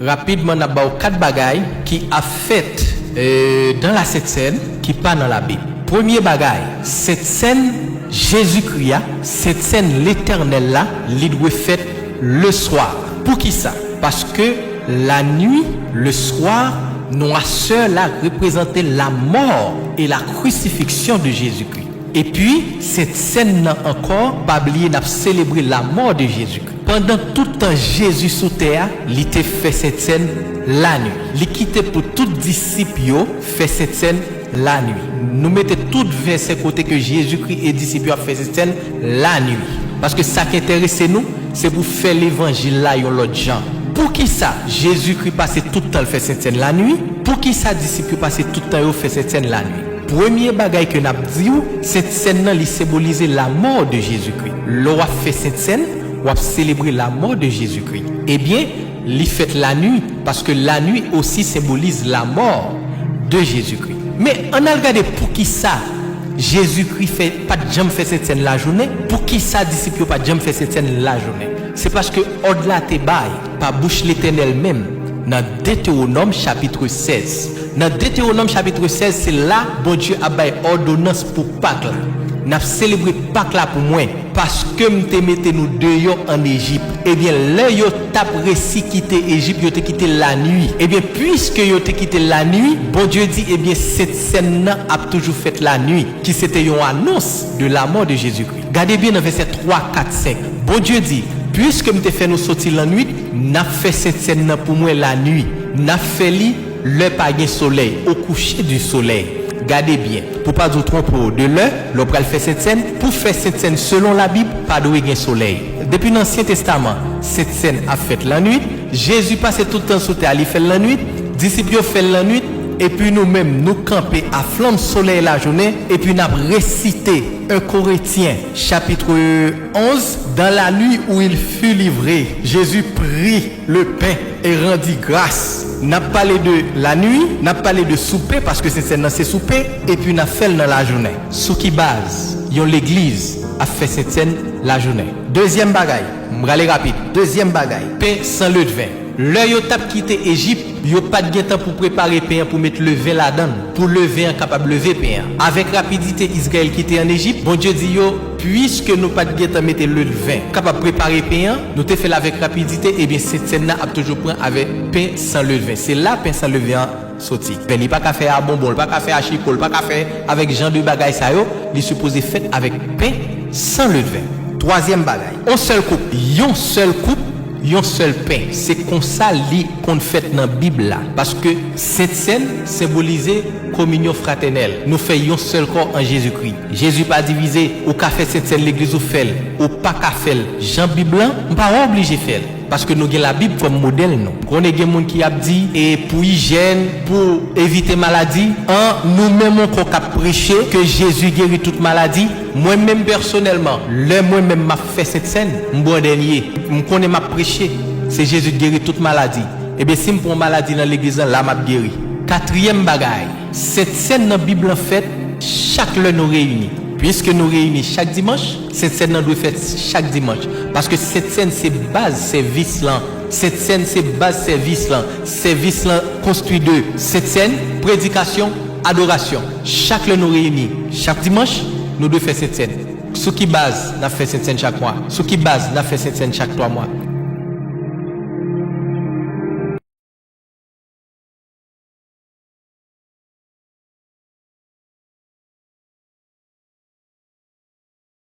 rapidement n'a ba 4 bagailles qui a fait dans la Sainte Seine qui pas dans la Bible. Premier bagaille, cette scène Jésus-Christ, cette scène l'Éternel là, il doit faire le soir. Pour qui ça? Parce que la nuit, le soir, noirceur là représentait la mort et la crucifixion de Jésus-Christ. Et puis, cette scène encore, pas oublier, n'a célébré la mort de Jésus-Christ. Pendant tout le temps, Jésus sous terre, il a fait cette scène la nuit. Il quitté pour tous les disciples, fait cette scène la nuit. Nous mettons tout vers ce côté que Jésus-Christ et les disciples ont fait cette scène la nuit. Parce que ça qui intéresse nous, c'est pour faire l'évangile là, l'autre gens. Pour qui ça, Jésus-Christ passait tout le temps faire cette scène la nuit? Pour qui ça, disciples passaient tout le temps faire cette scène la nuit? Premier bagaille que nous avons dit, cette scène-là, elle symbolisait la mort de Jésus-Christ. L'on a fait cette scène, on a célébré la mort de Jésus-Christ. Eh bien, il fait la nuit, parce que la nuit aussi symbolise la mort de Jésus-Christ. Mais on a regardé pour qui ça, Jésus-Christ fait pas de jamais fait cette scène la journée. Pour qui ça, disciples pas de jamais fait cette scène la journée? C'est parce que au-delà de bail, par bouche l'Éternel même, dans Deutéronome chapitre 16. Dans Deutéronome chapitre 16, c'est là bon Dieu a bail ordonnance pour Pâques là. N'a célébré Pâques là pour moi parce que m'te mettez nous dehors en Égypte. Eh bien là yo t'a réussi quitter Égypte, yo te quitté la nuit. Eh bien puisque yo te quitté la nuit, bon Dieu dit eh bien cette scène là a toujours fait la nuit qui c'était une annonce de la mort de Jésus-Christ. Regardez bien dans verset 3 4 5. Bon Dieu dit puisque m'te fait nous sortir la nuit, n'a fait cette scène là pour moi la nuit. N'a fait le païen soleil au coucher du soleil. Gardez bien, pour pas vous tromper de l'heure, l'opéra fait cette scène. Pour faire cette scène selon la Bible, pas de gain soleil. Depuis l'Ancien Testament, cette scène a fait la nuit. Jésus passait tout le temps sous terre, il fait la nuit. Disciples fait la nuit. Et puis nous-mêmes, nous camper à flamme soleil la journée. Et puis nous avons récité 1 Corinthiens chapitre 11. Dans la nuit où il fut livré, Jésus prit le pain et rendit grâce. N'a parlé de la nuit, n'a parlé de souper parce que c'est souper. Et puis n'a fait dans la journée. Sous qui base, l'église a fait cette scène la journée. Deuxième bagaille, m'rale rapide. Deuxième bagaille, pain sans le vin. L'heure yo tap quitté Égypte, yo pas de temps pour préparer pain pour mettre le vin là-dedans, pour lever capable lever pain. Avec rapidité Israël quitté en Égypte, bon Dieu dit yo puisque nous pas de temps mettre le vin capable préparer pain, nous te fait avec rapidité et bien cette scène là a toujours prend avec pain sans le vin. C'est là pain sans le vin sorti. Ben il pas qu'à faire à bonbon, pas qu'à faire à chipol, pas qu'à faire avec genre de bagaille ça yo, il supposé fait avec pain sans le vin. Troisième bagaille, un seul coupe, yon seul coupe un seul pain. C'est comme ça qu'on fait dans la Bible là. Parce que cette scène symbolisait communion fraternelle. Nous faisons un seul corps en Jésus-Christ. Jésus pas divisé au café cette scène l'église ou fait ou pas qu'à faire. Jean Bible on pas obligé faire. Parce que nous avons la Bible comme modèle non. On a des gens qui a dit et pour hygiène, pour éviter maladie, nous-mêmes on a prêché que Jésus guérit toute maladie. Moi-même personnellement, moi-même m'a fait cette scène, bon dernier, je connais m'a prêché, c'est Jésus guérit toute maladie. Et bien si je prends maladie dans l'église là m'a guéri. Quatrième bagaille, cette scène dans la Bible en fait, chaque l'heure nous réunit. Puisque nous réunissons chaque dimanche, cette scène doit faire chaque dimanche. Parce que cette scène, c'est base service là. Cette scène, c'est base service là. Service là construit de cette scène, prédication, adoration. Chaque nous réunit. Chaque dimanche, nous devons faire cette scène. Sous qui base, nous fait cette scène chaque mois. Sous qui base, nous fait cette scène chaque 3 mois.